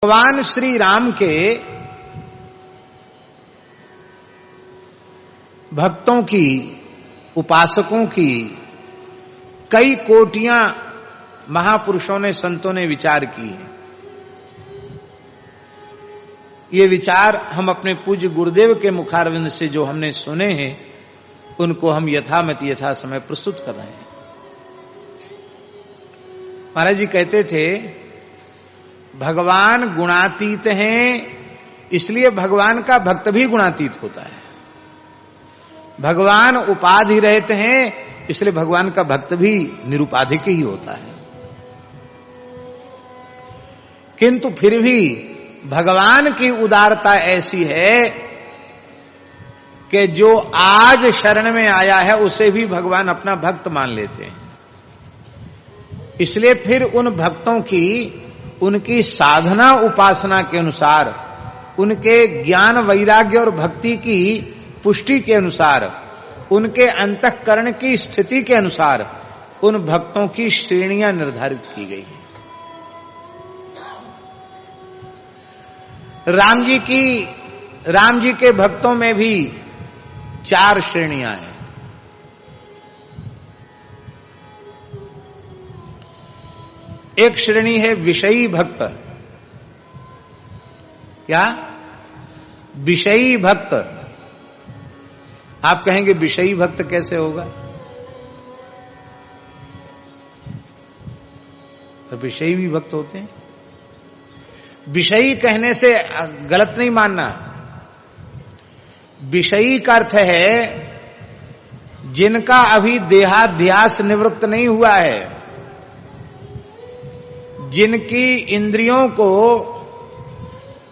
भगवान श्री राम के भक्तों की, उपासकों की कई कोटियां महापुरुषों ने, संतों ने विचार की है। ये विचार हम अपने पूज्य गुरुदेव के मुखारविंद से जो हमने सुने हैं, उनको हम यथामति यथा समय प्रस्तुत कर रहे हैं। महाराज जी कहते थे, भगवान गुणातीत हैं, इसलिए भगवान का भक्त भी गुणातीत होता है। भगवान उपाधि रहते हैं, इसलिए भगवान का भक्त भी निरुपाधिक ही होता है। किंतु फिर भी भगवान की उदारता ऐसी है कि जो आज शरण में आया है उसे भी भगवान अपना भक्त मान लेते हैं। इसलिए फिर उन भक्तों की, उनकी साधना उपासना के अनुसार, उनके ज्ञान वैराग्य और भक्ति की पुष्टि के अनुसार, उनके अंतःकरण की स्थिति के अनुसार उन भक्तों की श्रेणियां निर्धारित की गई हैं। राम जी के भक्तों में भी 4 श्रेणियां हैं। एक श्रेणी है विषयी भक्त। क्या? विषयी भक्त। आप कहेंगे विषयी भक्त कैसे होगा? तो विषयी भी भक्त होते हैं। विषयी कहने से गलत नहीं मानना। विषयी का अर्थ है जिनका अभी देहाध्यास निवृत्त नहीं हुआ है, जिनकी इंद्रियों को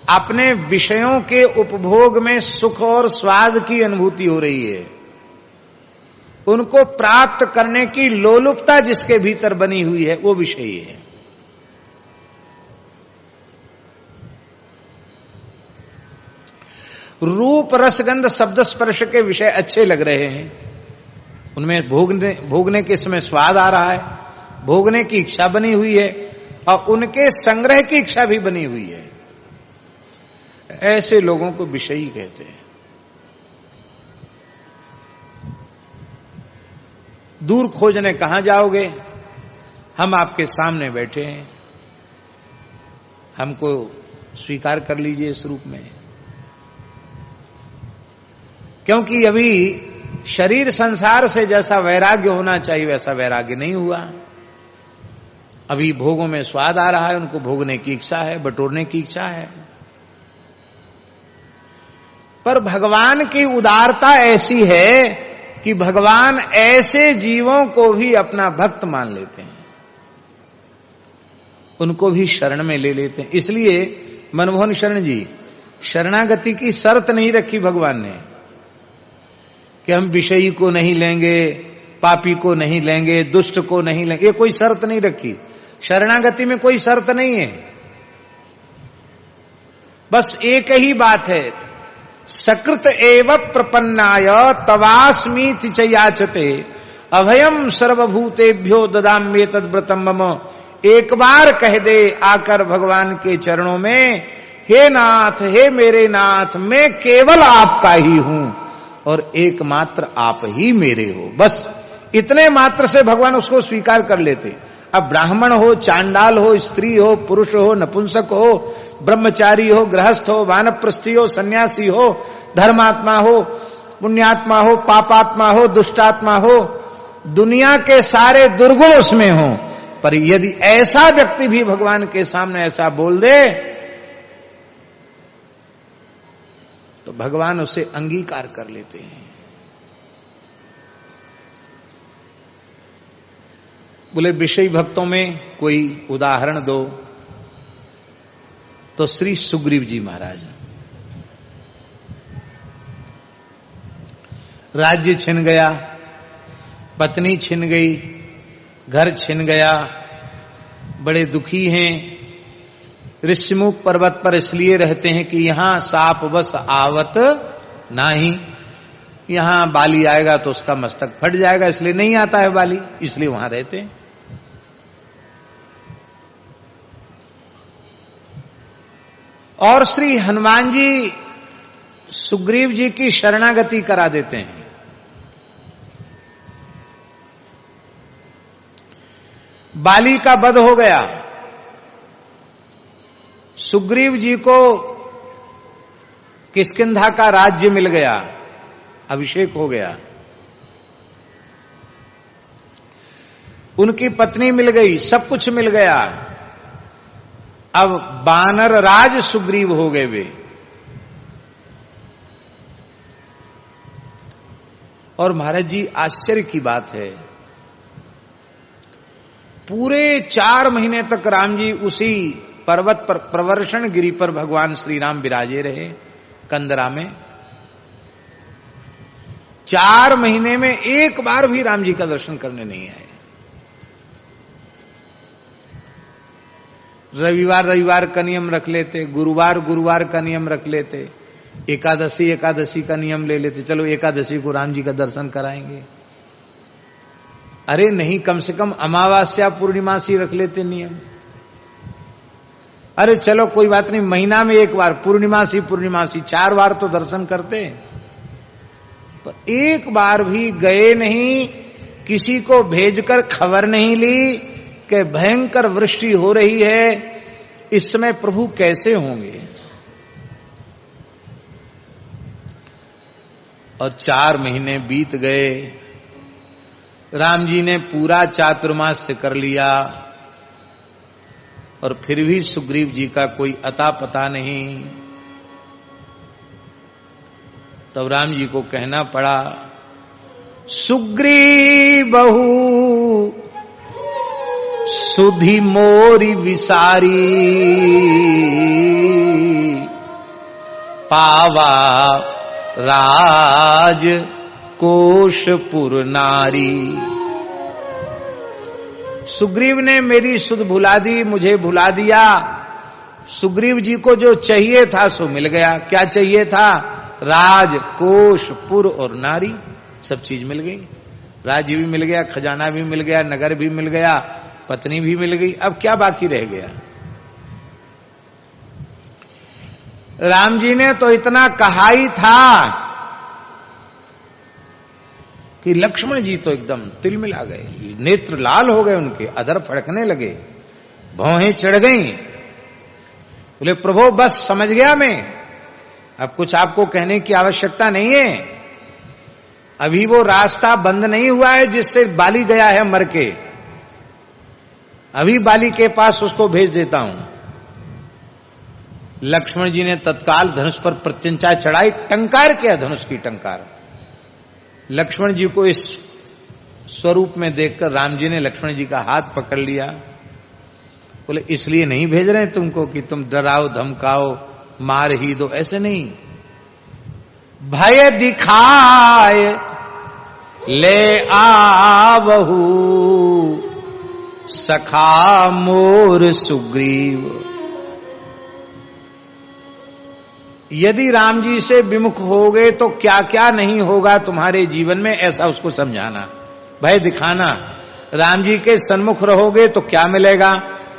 अपने विषयों के उपभोग में सुख और स्वाद की अनुभूति हो रही है, उनको प्राप्त करने की लोलुपता जिसके भीतर बनी हुई है, वो विषयी है। रूप रसगंध शब्द स्पर्श के विषय अच्छे लग रहे हैं, उनमें भोगने के समय स्वाद आ रहा है, भोगने की इच्छा बनी हुई है और उनके संग्रह की इच्छा भी बनी हुई है। ऐसे लोगों को विषयी कहते हैं। दूर खोजने कहां जाओगे? हम आपके सामने बैठे हैं, हमको स्वीकार कर लीजिए इस रूप में। क्योंकि अभी शरीर संसार से जैसा वैराग्य होना चाहिए वैसा वैराग्य नहीं हुआ। अभी भोगों में स्वाद आ रहा है, उनको भोगने की इच्छा है, बटोरने की इच्छा है। पर भगवान की उदारता ऐसी है कि भगवान ऐसे जीवों को भी अपना भक्त मान लेते हैं, उनको भी शरण में ले लेते हैं। इसलिए मनमोहन शरण जी, शरणागति की शर्त नहीं रखी भगवान ने कि हम विषयी को नहीं लेंगे, पापी को नहीं लेंगे, दुष्ट को नहीं लेंगे, ये कोई शर्त नहीं रखी। शरणागति में कोई शर्त नहीं है, बस एक ही बात है, सकृत एव प्रपन्नाय तवास्मीति च याचते अभयम सर्वभूतेभ्यो ददाम्ये तद्व्रतम मम। एक बार कह दे आकर भगवान के चरणों में, हे नाथ, हे मेरे नाथ, मैं केवल आपका ही हूं और एकमात्र आप ही मेरे हो। बस इतने मात्र से भगवान उसको स्वीकार कर लेते। अब ब्राह्मण हो, चांडाल हो, स्त्री हो, पुरुष हो, नपुंसक हो, ब्रह्मचारी हो, गृहस्थ हो, वानप्रस्थी हो, सन्यासी हो, धर्मात्मा हो, पुण्यात्मा हो, पापात्मा हो, दुष्टात्मा हो, दुनिया के सारे दुर्गुण उसमें हो, पर यदि ऐसा व्यक्ति भी भगवान के सामने ऐसा बोल दे तो भगवान उसे अंगीकार कर लेते हैं। बोले विषयी भक्तों में कोई उदाहरण दो, तो श्री सुग्रीव जी महाराज। राज्य छिन गया, पत्नी छिन गई, घर छिन गया, बड़े दुखी हैं। ऋषिमुख पर्वत पर इसलिए रहते हैं कि यहां साप बस आवत नाही, यहां बाली आएगा तो उसका मस्तक फट जाएगा, इसलिए नहीं आता है बाली, इसलिए वहां रहते हैं। और श्री हनुमान जी सुग्रीव जी की शरणागति करा देते हैं। बाली का वध हो गया, सुग्रीव जी को किष्किंधा का राज्य मिल गया, अभिषेक हो गया, उनकी पत्नी मिल गई, सब कुछ मिल गया। अब बानर राज सुग्रीव हो गए वे। और महाराज जी आश्चर्य की बात है, पूरे 4 महीने तक राम जी उसी पर्वत पर, प्रवर्षण गिरि पर भगवान श्री राम विराजे रहे कंदरा में। 4 महीने में एक बार भी राम जी का दर्शन करने नहीं आए। रविवार का नियम रख लेते, गुरुवार का नियम रख लेते, एकादशी का नियम ले लेते, चलो एकादशी को राम जी का दर्शन कराएंगे। अरे नहीं, कम से कम अमावस्या पूर्णिमासी रख लेते नियम। अरे चलो कोई बात नहीं, महीना में एक बार पूर्णिमासी 4 बार तो दर्शन करते, पर एक बार भी गए नहीं, किसी को भेजकर खबर नहीं ली कि भयंकर वृष्टि हो रही है, इस समय प्रभु कैसे होंगे। और 4 महीने बीत गए, राम जी ने पूरा चातुर्मास्य कर लिया, और फिर भी सुग्रीव जी का कोई अता पता नहीं। तब राम जी को कहना पड़ा, सुग्रीव बहु सुधि मोरी विसारी, पावा राज कोशपुर नारी। सुग्रीव ने मेरी सुध भुला दी, मुझे भुला दिया। सुग्रीव जी को जो चाहिए था सो मिल गया। क्या चाहिए था? राज, कोश, पुर और नारी, सब चीज मिल गई। राज्य भी मिल गया, खजाना भी मिल गया, नगर भी मिल गया, पत्नी भी मिल गई। अब क्या बाकी रह गया? राम जी ने तो इतना कहा ही था कि लक्ष्मण जी तो एकदम तिलमिला गए, नेत्र लाल हो गए, उनके अधर फड़कने लगे, भौहें चढ़ गईं। बोले प्रभु बस समझ गया मैं, अब कुछ आपको कहने की आवश्यकता नहीं है। अभी वो रास्ता बंद नहीं हुआ है जिससे बाली गया है मर के, अभी बाली के पास उसको भेज देता हूं। लक्ष्मण जी ने तत्काल धनुष पर प्रत्यंचा चढ़ाई, टंकार किया धनुष की टंकार। लक्ष्मण जी को इस स्वरूप में देखकर राम जी ने लक्ष्मण जी का हाथ पकड़ लिया। बोले इसलिए नहीं भेज रहे तुमको कि तुम डराओ धमकाओ मार ही दो, ऐसे नहीं। भय दिखाए ले आवहु सखा मोर सुग्रीव। यदि राम जी से विमुख हो गए तो क्या क्या नहीं होगा तुम्हारे जीवन में, ऐसा उसको समझाना। भय दिखाना, राम जी के सन्मुख रहोगे तो क्या मिलेगा,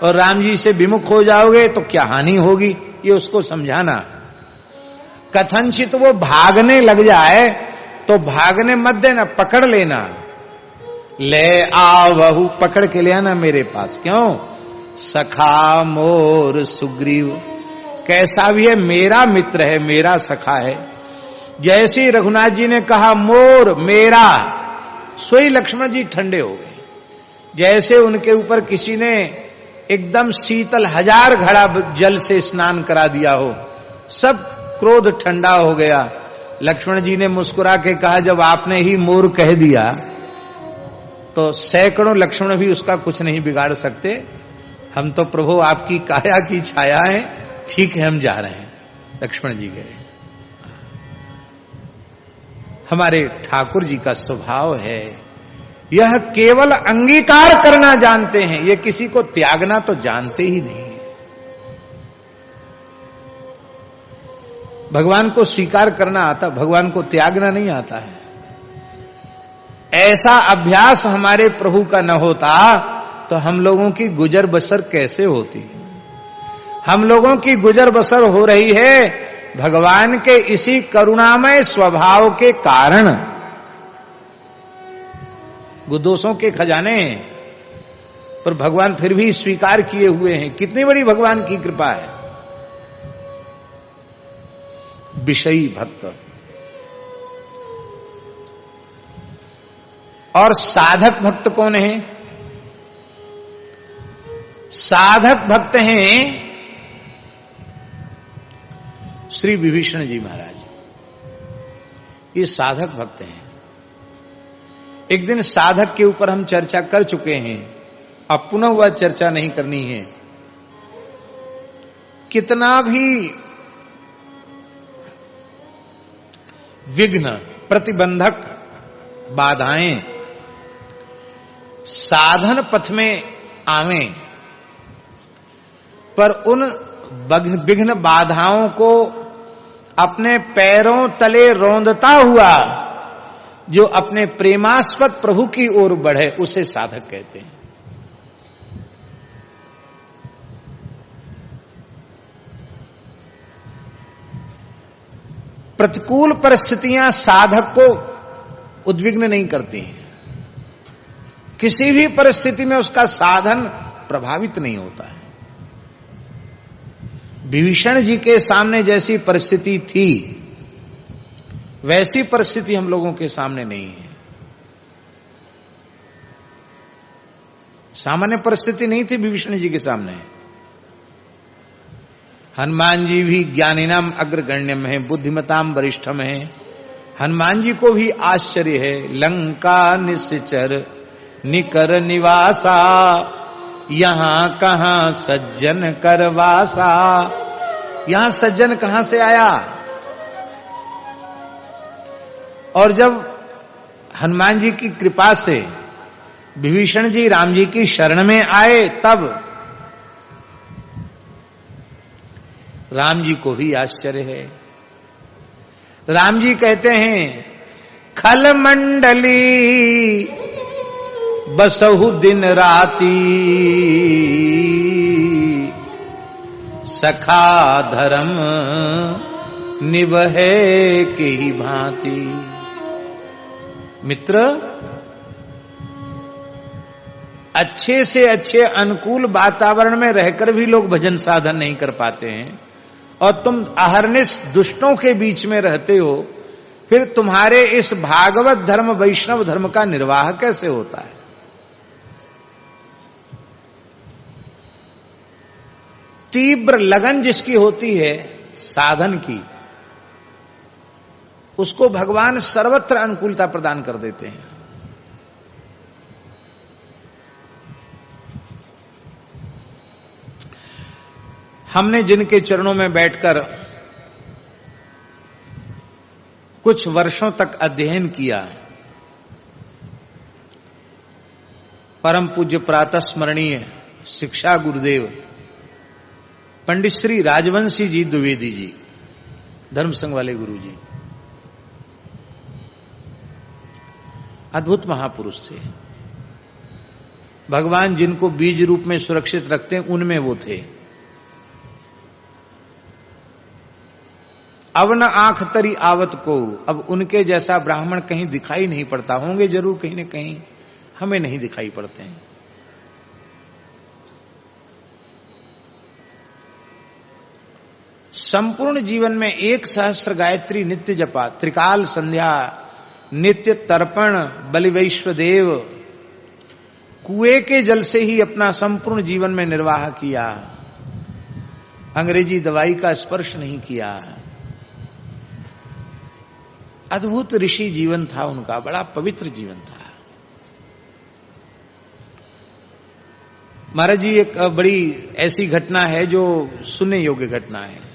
और राम जी से विमुख हो जाओगे तो क्या हानि होगी, ये उसको समझाना। कथनचित वो भागने लग जाए तो भागने मत देना, पकड़ लेना। ले आवहु, पकड़ के ले आना मेरे पास। क्यों? सखा मोर सुग्रीव, कैसा भी है मेरा मित्र है, मेरा सखा है। जैसे ही रघुनाथ जी ने कहा मोर मेरा, सोई लक्ष्मण जी ठंडे हो गए, जैसे उनके ऊपर किसी ने एकदम शीतल 1000 घड़ा जल से स्नान करा दिया हो, सब क्रोध ठंडा हो गया। लक्ष्मण जी ने मुस्कुरा के कहा जब आपने ही मोर कह दिया तो सैकड़ों लक्ष्मण भी उसका कुछ नहीं बिगाड़ सकते। हम तो प्रभु आपकी काया की छाया है, ठीक है हम जा रहे हैं। लक्ष्मण जी गए। हमारे ठाकुर जी का स्वभाव है, यह केवल अंगीकार करना जानते हैं, ये किसी को त्यागना तो जानते ही नहीं। भगवान को स्वीकार करना आता, भगवान को त्यागना नहीं आता है। ऐसा अभ्यास हमारे प्रभु का न होता तो हम लोगों की गुजर बसर कैसे होती? हम लोगों की गुजर बसर हो रही है भगवान के इसी करुणामय स्वभाव के कारण। दोषों के खजाने पर भगवान फिर भी स्वीकार किए हुए हैं। कितनी बड़ी भगवान की कृपा है। विषयी भक्त और साधक भक्त कौन है? साधक भक्त हैं श्री विभीषण जी महाराज। ये साधक भक्त हैं। एक दिन साधक के ऊपर हम चर्चा कर चुके हैं, अब पुनः वह चर्चा नहीं करनी है। कितना भी विघ्न प्रतिबंधक बाधाएं साधन पथ में आवें, पर उन विघ्न बाधाओं को अपने पैरों तले रौंदता हुआ जो अपने प्रेमास्पद प्रभु की ओर बढ़े, उसे साधक कहते हैं। प्रतिकूल परिस्थितियां साधक को उद्विग्न नहीं करती हैं। किसी भी परिस्थिति में उसका साधन प्रभावित नहीं होता है। विभीषण जी के सामने जैसी परिस्थिति थी वैसी परिस्थिति हम लोगों के सामने नहीं है। सामान्य परिस्थिति नहीं थी विभीषण जी के सामने। हनुमान जी भी ज्ञानिनाम अग्रगण्यम है, बुद्धिमताम वरिष्ठम है। हनुमान जी को भी आश्चर्य है। लंका निश्चर निकर निवासा, यहां कहां सज्जन करवासा। यहां सज्जन कहां से आया? और जब हनुमान जी की कृपा से विभीषण जी राम जी की शरण में आए, तब राम जी को भी आश्चर्य है। राम जी कहते हैं, खल मंडली बसहु दिन राती, सखा धर्म निवहे की भांति। मित्र, अच्छे से अच्छे अनुकूल वातावरण में रहकर भी लोग भजन साधन नहीं कर पाते हैं, और तुम अहर्निश दुष्टों के बीच में रहते हो, फिर तुम्हारे इस भागवत धर्म वैष्णव धर्म का निर्वाह कैसे होता है? तीव्र लगन जिसकी होती है साधन की, उसको भगवान सर्वत्र अनुकूलता प्रदान कर देते हैं। हमने जिनके चरणों में बैठकर कुछ वर्षों तक अध्ययन किया, परम पूज्य प्रातः स्मरणीय शिक्षा गुरुदेव पंडित श्री राजवंशी जी द्विवेदी जी, धर्म संघ वाले गुरु जी, अद्भुत महापुरुष थे। भगवान जिनको बीज रूप में सुरक्षित रखते हैं उनमें वो थे। अब न आंख तरी आवत को, अब उनके जैसा ब्राह्मण कहीं दिखाई नहीं पड़ता। होंगे जरूर कहीं न कहीं, हमें नहीं दिखाई पड़ते हैं। संपूर्ण जीवन में 1 सहस्र गायत्री नित्य जपा, त्रिकाल संध्या, नित्य तर्पण, बलिवैश्व देव, कुएं के जल से ही अपना संपूर्ण जीवन में निर्वाह किया। अंग्रेजी दवाई का स्पर्श नहीं किया। अद्भुत ऋषि जीवन था उनका, बड़ा पवित्र जीवन था। महाराज जी, एक बड़ी ऐसी घटना है जो सुनने योग्य घटना है।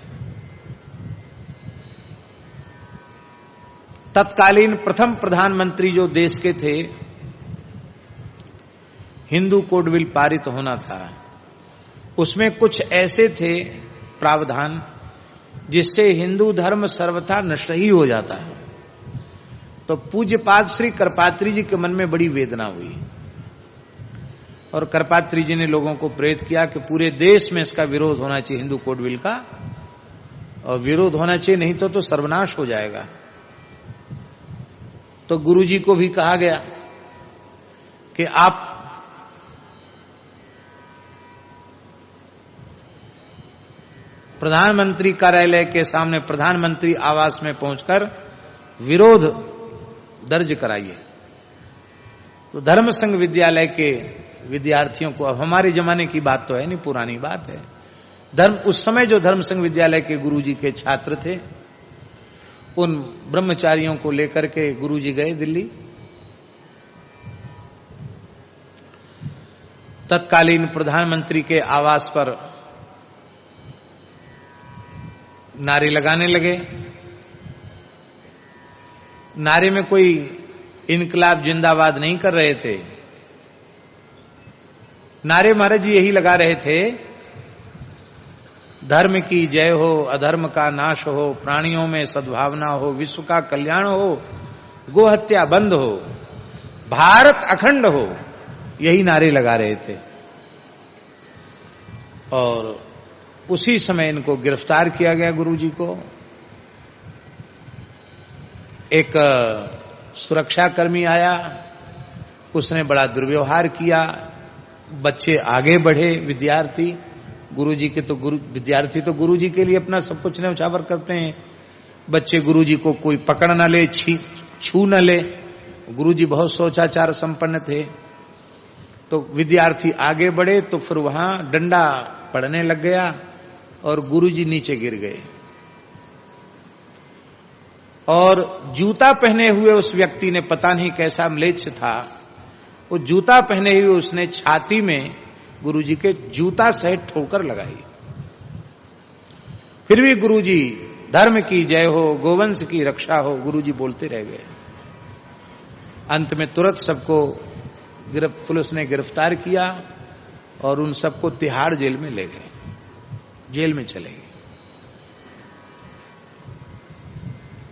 तत्कालीन प्रथम प्रधानमंत्री जो देश के थे, हिंदू कोड बिल पारित होना था। उसमें कुछ ऐसे थे प्रावधान जिससे हिंदू धर्म सर्वथा नष्ट ही हो जाता है। तो पूज्यपाद श्री करपात्री जी के मन में बड़ी वेदना हुई। और करपात्री जी ने लोगों को प्रेरित किया कि पूरे देश में इसका विरोध होना चाहिए, हिंदू कोड बिल का, और विरोध होना चाहिए, नहीं तो सर्वनाश हो जाएगा। तो गुरुजी को भी कहा गया कि आप प्रधानमंत्री कार्यालय के सामने प्रधानमंत्री आवास में पहुंचकर विरोध दर्ज कराइए। तो धर्म संघ विद्यालय के विद्यार्थियों को, अब हमारे जमाने की बात तो है नहीं, पुरानी बात है, उस समय जो धर्म संघ विद्यालय के गुरुजी के छात्र थे, उन ब्रह्मचारियों को लेकर के गुरुजी गए दिल्ली। तत्कालीन प्रधानमंत्री के आवास पर नारे लगाने लगे। नारे में कोई इनकलाब जिंदाबाद नहीं कर रहे थे, नारे महाराज जी यही लगा रहे थे, धर्म की जय हो, अधर्म का नाश हो, प्राणियों में सद्भावना हो, विश्व का कल्याण हो, गोहत्या बंद हो, भारत अखंड हो, यही नारे लगा रहे थे। और उसी समय इनको गिरफ्तार किया गया गुरुजी को। एक सुरक्षाकर्मी आया, उसने बड़ा दुर्व्यवहार किया, बच्चे आगे बढ़े, विद्यार्थी, गुरुजी के तो विद्यार्थी तो गुरुजी के लिए अपना सब कुछ न्यौछावर करते हैं, बच्चे गुरुजी को कोई पकड़ न ले, छू न ले, गुरुजी बहुत सोचाचार संपन्न थे। तो विद्यार्थी आगे बढ़े तो फिर वहां डंडा पड़ने लग गया और गुरुजी नीचे गिर गए। और जूता पहने हुए उस व्यक्ति ने, पता नहीं कैसा म्लेच्छ था, वो जूता पहने हुए उसने छाती में गुरुजी के जूता सहित ठोकर लगाई। फिर भी गुरुजी धर्म की जय हो, गोवंश की रक्षा हो, गुरुजी बोलते रह गए। अंत में तुरंत सबको पुलिस ने गिरफ्तार किया और उन सबको तिहाड़ जेल में ले गए, जेल में चले गए।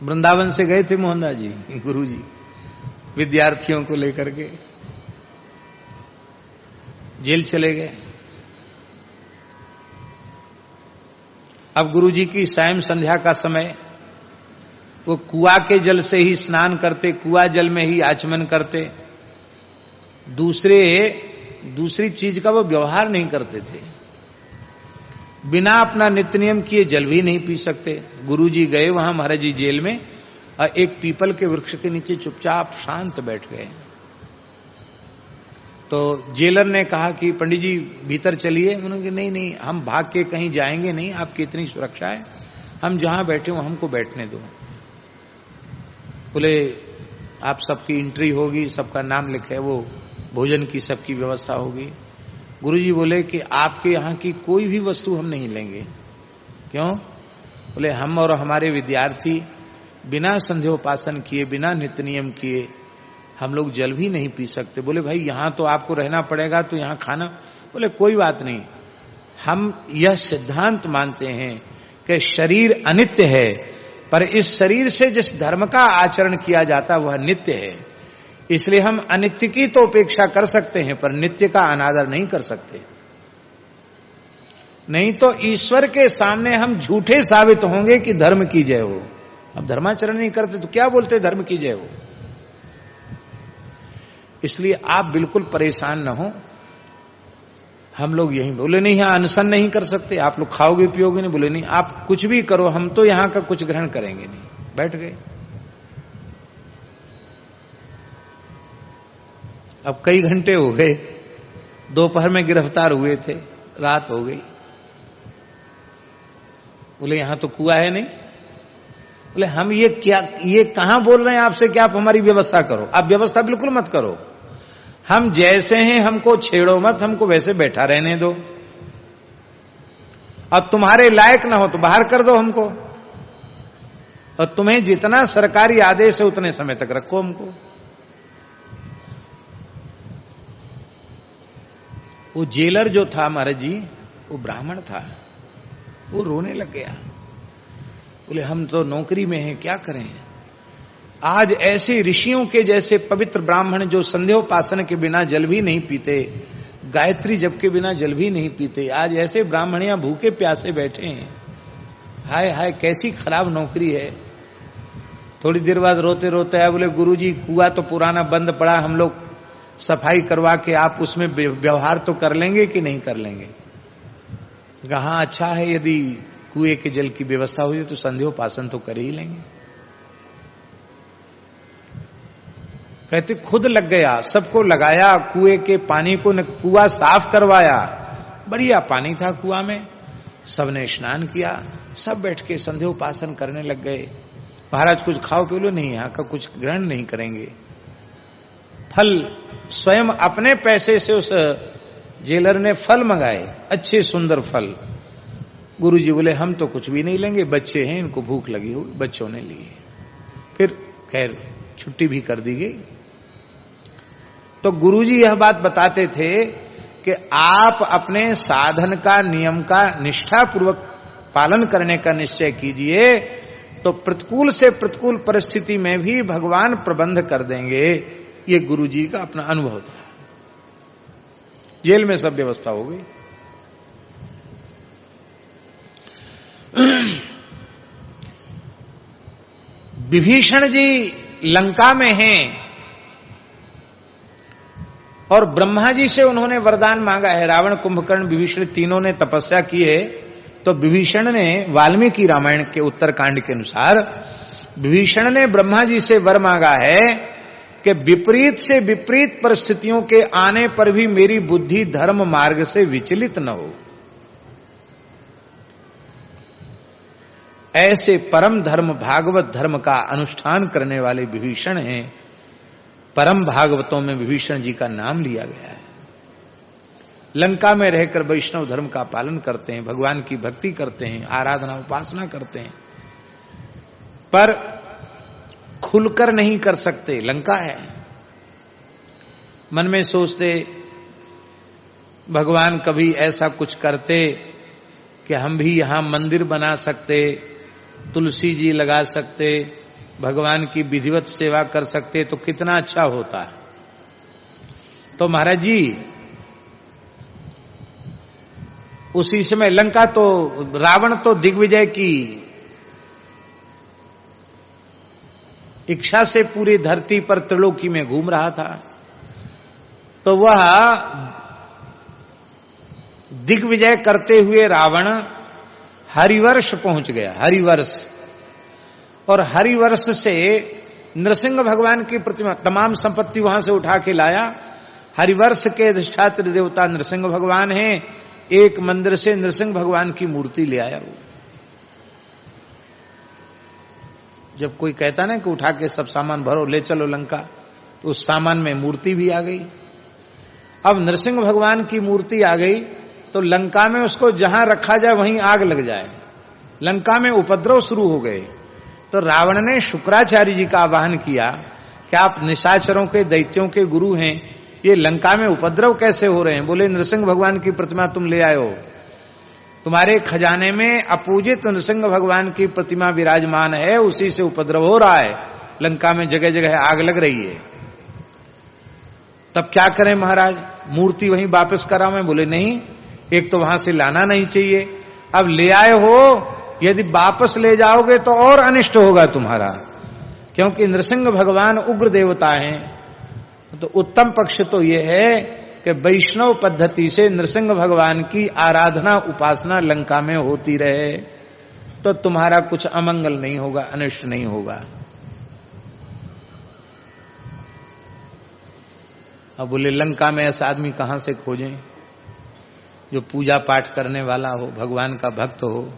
वृंदावन से गए थे मोहनदास जी गुरुजी विद्यार्थियों को लेकर के, जेल चले गए। अब गुरुजी की सायं संध्या का समय, वो कुआं के जल से ही स्नान करते, कुआं जल में ही आचमन करते, दूसरी चीज का वो व्यवहार नहीं करते थे। बिना अपना नित्य नियम किए जल भी नहीं पी सकते। गुरुजी गए वहां महाराज जी जेल में, और एक पीपल के वृक्ष के नीचे चुपचाप शांत बैठ गए। तो जेलर ने कहा कि पंडित जी भीतर चलिए। उन्होंने कहा नहीं, हम भाग के कहीं जाएंगे नहीं, आपकी इतनी सुरक्षा है, हम जहां बैठे हो हमको बैठने दो। बोले आप सबकी एंट्री होगी, सबका नाम लिखे, वो भोजन की सबकी व्यवस्था होगी। गुरुजी बोले कि आपके यहाँ की कोई भी वस्तु हम नहीं लेंगे। क्यों? बोले हम और हमारे विद्यार्थी बिना संध्योपासन किए, बिना नित्य नियम किए हम लोग जल भी नहीं पी सकते। बोले भाई यहां तो आपको रहना पड़ेगा, तो यहां खाना। बोले कोई बात नहीं, हम यह सिद्धांत मानते हैं कि शरीर अनित्य है, पर इस शरीर से जिस धर्म का आचरण किया जाता वह नित्य है, इसलिए हम अनित्य की तो उपेक्षा कर सकते हैं पर नित्य का अनादर नहीं कर सकते। नहीं तो ईश्वर के सामने हम झूठे साबित होंगे कि धर्म की जय हो। अब धर्माचरण नहीं करते तो क्या बोलते धर्म की जय हो। इसलिए आप बिल्कुल परेशान न हो। हम लोग यही बोले नहीं, यहां अनशन नहीं कर सकते, आप लोग खाओगे पियोगे नहीं। बोले नहीं, आप कुछ भी करो, हम तो यहां का कुछ ग्रहण करेंगे नहीं। बैठ गए। अब कई घंटे हो गए, दोपहर में गिरफ्तार हुए थे, रात हो गई। बोले यहां तो कुआं है नहीं। बोले हम ये कहां बोल रहे हैं आपसे कि आप हमारी व्यवस्था करो। आप व्यवस्था बिल्कुल मत करो, हम जैसे हैं हमको छेड़ो मत, हमको वैसे बैठा रहने दो। अब तुम्हारे लायक ना हो तो बाहर कर दो हमको, और तुम्हें जितना सरकारी आदेश है उतने समय तक रखो हमको। वो जेलर जो था महाराज जी, वो ब्राह्मण था, वो रोने लग गया। बोले हम तो नौकरी में हैं, क्या करें। आज ऐसे ऋषियों के जैसे पवित्र ब्राह्मण जो संध्योपासन के बिना जल भी नहीं पीते, गायत्री जप के बिना जल भी नहीं पीते। आज ऐसे ब्राह्मणियां भूखे प्यासे बैठे हैं, हाय हाय कैसी खराब नौकरी है। थोड़ी देर बाद रोते रोते आए, बोले गुरुजी कुआं तो पुराना बंद पड़ा, हम लोग सफाई करवा के आप उसमें व्यवहार तो कर लेंगे कि नहीं कर लेंगे। कहा अच्छा है, यदि कुएं के जल की व्यवस्था हो जाए तो संध्योपासन तो कर ही लेंगे। कहते खुद लग गया, सबको लगाया, कुएं के पानी को कुआं साफ करवाया, बढ़िया पानी था कुआं में, सबने स्नान किया, सब बैठ के संध्योपासन करने लग गए। महाराज कुछ खाओ पी लो, नहीं यहाँ का कुछ ग्रहण नहीं करेंगे। फल स्वयं अपने पैसे से उस जेलर ने फल मंगाए, अच्छे सुंदर फल। गुरुजी बोले हम तो कुछ भी नहीं लेंगे, बच्चे हैं इनको भूख लगी हुई, बच्चों ने लिए। फिर खैर छुट्टी भी कर दी गई। तो गुरुजी यह बात बताते थे कि आप अपने साधन का नियम का निष्ठापूर्वक पालन करने का निश्चय कीजिए, तो प्रतिकूल से प्रतिकूल परिस्थिति में भी भगवान प्रबंध कर देंगे। ये गुरुजी का अपना अनुभव था। जेल में सब व्यवस्था हो गई। विभीषण जी लंका में हैं और ब्रह्मा जी से उन्होंने वरदान मांगा है। रावण, कुंभकर्ण, विभीषण तीनों ने तपस्या की है। तो विभीषण ने वाल्मीकि रामायण के उत्तरकांड के अनुसार विभीषण ने ब्रह्मा जी से वर मांगा है कि विपरीत से विपरीत परिस्थितियों के आने पर भी मेरी बुद्धि धर्म मार्ग से विचलित न हो। ऐसे परम धर्म भागवत धर्म का अनुष्ठान करने वाले विभीषण हैं। परम भागवतों में विभीषण जी का नाम लिया गया है। लंका में रहकर वैष्णव धर्म का पालन करते हैं, भगवान की भक्ति करते हैं, आराधना उपासना करते हैं, पर खुलकर नहीं कर सकते, लंका है। मन में सोचते भगवान कभी ऐसा कुछ करते कि हम भी यहां मंदिर बना सकते, तुलसी जी लगा सकते, भगवान की विधिवत सेवा कर सकते तो कितना अच्छा होता है। तो महाराज जी उसी समय लंका तो रावण तो दिग्विजय की इच्छा से पूरी धरती पर त्रिलोकी में घूम रहा था। तो वह दिग्विजय करते हुए रावण हरिवर्ष पहुंच गया। हरिवर्ष, और हरिवर्ष से नृसिंह भगवान की प्रतिमा, तमाम संपत्ति वहां से उठा के लाया। हरिवर्ष के अधिष्ठात्री देवता नृसिंह भगवान हैं। एक मंदिर से नृसिंह भगवान की मूर्ति ले आया। वो जब कोई कहता ना कि उठा के सब सामान भरो ले चलो लंका, तो उस सामान में मूर्ति भी आ गई। अब नृसिंह भगवान की मूर्ति आ गई तो लंका में उसको जहां रखा जाए वहीं आग लग जाए। लंका में उपद्रव शुरू हो गए। तो रावण ने शुक्राचार्य जी का आह्वान किया कि आप निशाचरों के दैत्यों के गुरु हैं, ये लंका में उपद्रव कैसे हो रहे हैं? बोले नृसिंह भगवान की प्रतिमा तुम ले आए हो, तुम्हारे खजाने में अपूजित नृसिंह भगवान की प्रतिमा विराजमान है, उसी से उपद्रव हो रहा है, लंका में जगह जगह आग लग रही है। तब क्या करें महाराज, मूर्ति वहीं वापस करावें? बोले नहीं, एक तो वहां से लाना नहीं चाहिए, अब ले आए हो, यदि वापस ले जाओगे तो और अनिष्ट होगा तुम्हारा, क्योंकि नृसिंह भगवान उग्र देवता हैं। तो उत्तम पक्ष तो यह है कि वैष्णव पद्धति से नृसिंह भगवान की आराधना उपासना लंका में होती रहे, तो तुम्हारा कुछ अमंगल नहीं होगा, अनिष्ट नहीं होगा। अब बोले लंका में ऐसा आदमी कहां से खोजें जो पूजा पाठ करने वाला हो, भगवान का भक्त हो?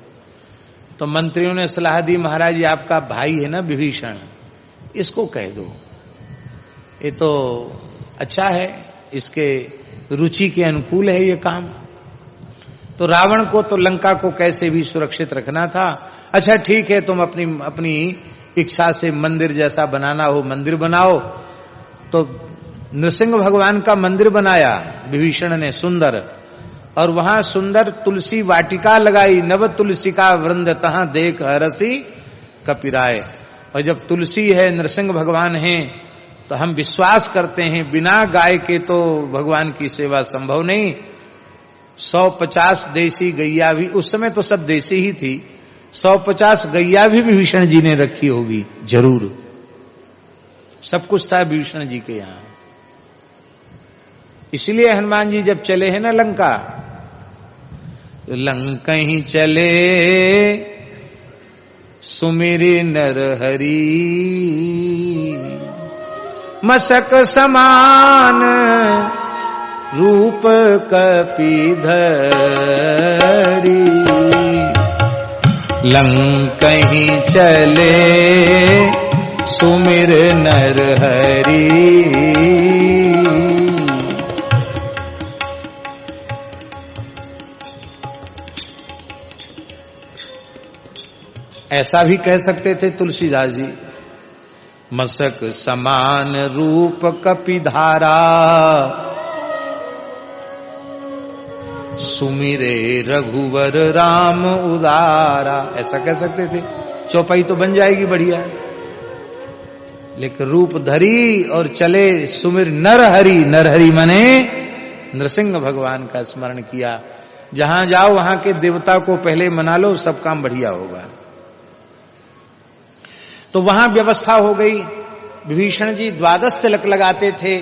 तो मंत्रियों ने सलाह दी, महाराज ये आपका भाई है ना विभीषण, इसको कह दो, ये तो अच्छा है, इसके रुचि के अनुकूल है ये काम। तो रावण को तो लंका को कैसे भी सुरक्षित रखना था। अच्छा ठीक है, तुम अपनी इच्छा से मंदिर जैसा बनाना हो मंदिर बनाओ। तो नृसिंह भगवान का मंदिर बनाया विभीषण ने सुंदर, और वहां सुंदर तुलसी वाटिका लगाई, नव तुलसी का वृंद तहां देख हरसी कपिराय। और जब तुलसी है, नृसिंह भगवान हैं, तो हम विश्वास करते हैं बिना गाय के तो भगवान की सेवा संभव नहीं। 150 देसी गैया भी, उस समय तो सब देसी ही थी, 150 गैया भी विभीषण जी ने रखी होगी जरूर, सब कुछ था विभीषण जी के यहां। इसलिए हनुमान जी जब चले हैं ना लंका, तो लंका ही चले सुमिरि नर हरि, मसक समान रूप कपिधरी, लंका ही चले सुमिर नर हरि। ऐसा भी कह सकते थे तुलसीदास जी, मसक समान रूप कपिधारा, सुमिरे रघुवर राम उदारा, ऐसा कह सकते थे, चौपाई तो बन जाएगी बढ़िया। लेकिन रूप धरी और चले सुमिर नरहरि, नरहरि माने नरसिंह भगवान का स्मरण किया। जहां जाओ वहां के देवता को पहले मना लो, सब काम बढ़िया होगा। तो वहां व्यवस्था हो गई। विभीषण जी 12 तिलक लगाते थे।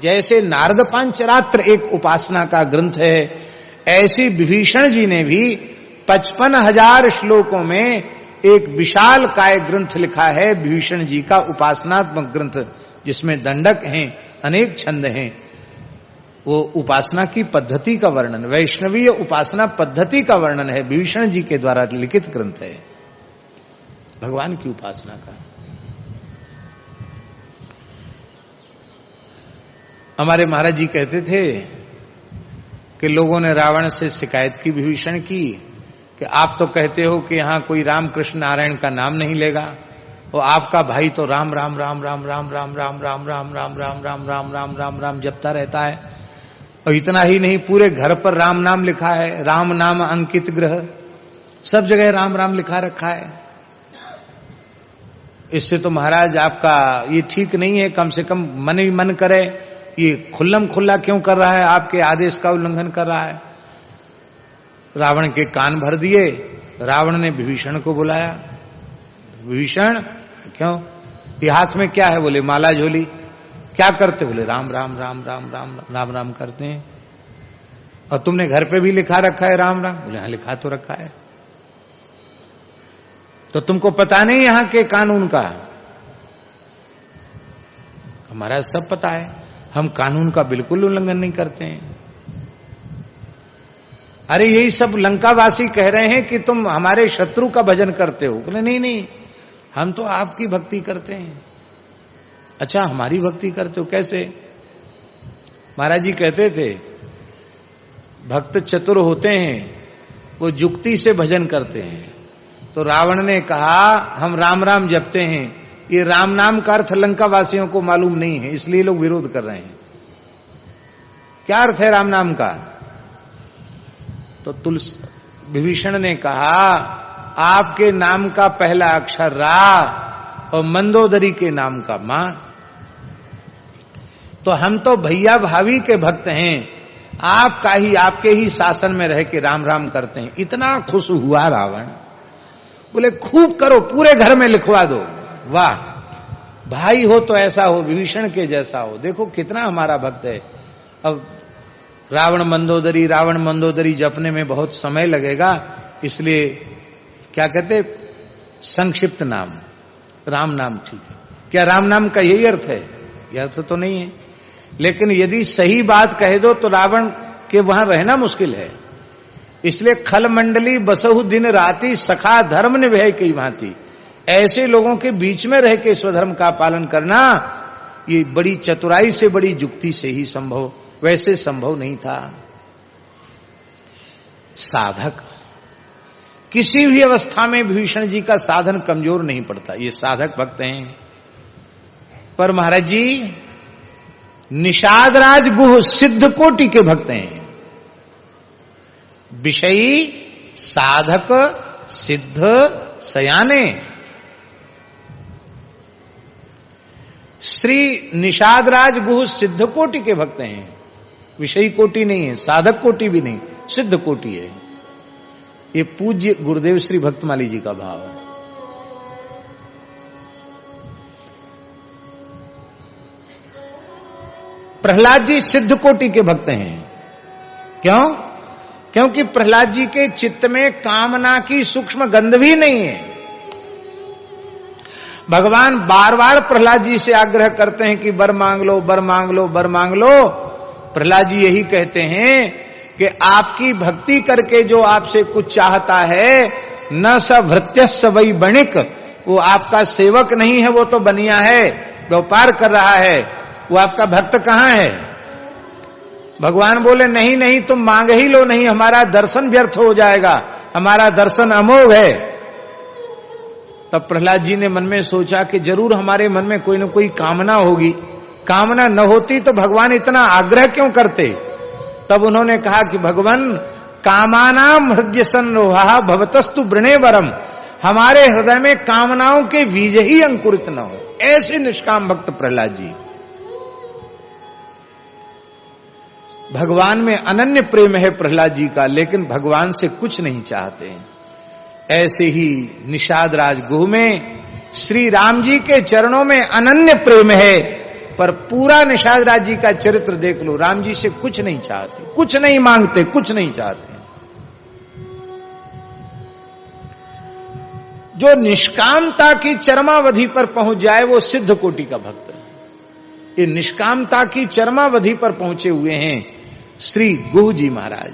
जैसे नारद पांचरात्र एक उपासना का ग्रंथ है, ऐसी विभीषण जी ने भी 55,000 श्लोकों में एक विशाल काय ग्रंथ लिखा है, विभीषण जी का उपासनात्मक ग्रंथ, जिसमें दंडक हैं, अनेक छंद हैं। वो उपासना की पद्धति का वर्णन, वैष्णवीय उपासना पद्धति का वर्णन है, विभीषण जी के द्वारा लिखित ग्रंथ है भगवान की उपासना का। हमारे महाराज जी कहते थे कि लोगों ने रावण से शिकायत की विभीषण की कि आप तो कहते हो कि यहां कोई राम कृष्ण नारायण का नाम नहीं लेगा, और आपका भाई तो राम राम राम राम राम राम राम राम राम राम राम राम राम राम राम राम जपता रहता है। और इतना ही नहीं, पूरे घर पर राम नाम लिखा है, राम नाम अंकित गृह, सब जगह राम राम लिखा रखा है। इससे तो महाराज आपका ये ठीक नहीं है, कम से कम मन ही मन करे, ये खुल्लम खुल्ला क्यों कर रहा है, आपके आदेश का उल्लंघन कर रहा है। रावण के कान भर दिए। रावण ने विभीषण को बुलाया, विभीषण क्यों, ये हाथ में क्या है? बोले माला झोली। क्या करते? बोले राम राम राम राम राम राम राम करते हैं। और तुमने घर पे भी लिखा रखा है राम राम? बोले हाँ लिखा तो रखा है। तो तुमको पता नहीं यहां के कानून का? हमारा सब पता है, हम कानून का बिल्कुल उल्लंघन नहीं करते हैं। अरे यही सब लंकावासी कह रहे हैं कि तुम हमारे शत्रु का भजन करते हो। बोले नहीं नहीं, हम तो आपकी भक्ति करते हैं। अच्छा हमारी भक्ति करते हो, कैसे? महाराज जी कहते थे भक्त चतुर होते हैं, वो युक्ति से भजन करते हैं। तो रावण ने कहा हम राम राम जपते हैं, ये राम नाम का अर्थ लंका वासियों को मालूम नहीं है, इसलिए लोग विरोध कर रहे हैं। क्या अर्थ है राम नाम का? तो विभीषण ने कहा आपके नाम का पहला अक्षर रा और मंदोदरी के नाम का मां। तो हम तो भैया भाभी के भक्त हैं, आपका ही, आपके ही शासन में रह के राम राम करते हैं। इतना खुश हुआ रावण। बोले खूब करो, पूरे घर में लिखवा दो। वाह, भाई हो तो ऐसा हो, विभीषण के जैसा हो, देखो कितना हमारा भक्त है। अब रावण मंदोदरी जपने में बहुत समय लगेगा, इसलिए क्या कहते संक्षिप्त नाम, राम नाम ठीक है। क्या राम नाम का यही अर्थ है? यह अर्थ तो नहीं है, लेकिन यदि सही बात कह दो तो रावण के वहां रहना मुश्किल है। इसलिए खल मंडली बसहु दिन राती, सखा धर्म निभय की भांति। ऐसे लोगों के बीच में रह के स्वधर्म का पालन करना, ये बड़ी चतुराई से, बड़ी युक्ति से ही संभव, वैसे संभव नहीं था। साधक किसी भी अवस्था में विभीषण जी का साधन कमजोर नहीं पड़ता, ये साधक भक्त हैं। पर महाराज जी निषादराज गुह सिद्ध कोटि के भक्त हैं। विषयी साधक सिद्ध सयाने। श्री निषादराज गुह सिद्ध कोटि के भक्त हैं, विषयी कोटि नहीं है, साधक कोटि भी नहीं, सिद्ध कोटि है। ये पूज्य गुरुदेव श्री भक्तमाली जी का भाव है। प्रहलाद जी सिद्ध कोटि के भक्त हैं। क्यों? क्योंकि प्रहलाद जी के चित्त में कामना की सूक्ष्म गंध भी नहीं है। भगवान बार बार प्रहलाद जी से आग्रह करते हैं कि वर मांग लो, वर मांग लो, वर मांग लो। प्रहलाद जी यही कहते हैं कि आपकी भक्ति करके जो आपसे कुछ चाहता है, न स भृत्यस्य वै बणिक, वो आपका सेवक नहीं है, वो तो बनिया है, व्यापार कर रहा है, वो आपका भक्त कहां है? भगवान बोले नहीं नहीं, तुम मांग ही लो, नहीं हमारा दर्शन व्यर्थ हो जाएगा, हमारा दर्शन अमोघ है। तब प्रहलाद जी ने मन में सोचा कि जरूर हमारे मन में कोई न कोई कामना होगी, कामना न होती तो भगवान इतना आग्रह क्यों करते? तब उन्होंने कहा कि भगवान कामानाम हृदय संरोहा भवतस्तु वृणे वरम, हमारे हृदय में कामनाओं के बीज ही अंकुरित न हो। ऐसे निष्काम भक्त प्रहलाद जी। भगवान में अनन्य प्रेम है प्रहलाद जी का, लेकिन भगवान से कुछ नहीं चाहते। ऐसे ही निषाद राज गुह में श्री राम जी के चरणों में अनन्य प्रेम है, पर पूरा निषाद राज जी का चरित्र देख लो, राम जी से कुछ नहीं चाहते, कुछ नहीं मांगते, कुछ नहीं चाहते। जो निष्कामता की चरमावधि पर पहुंच जाए वो सिद्ध कोटि का भक्त है। ये निष्कामता की चरमावधि पर पहुंचे हुए हैं श्री गुह जी महाराज।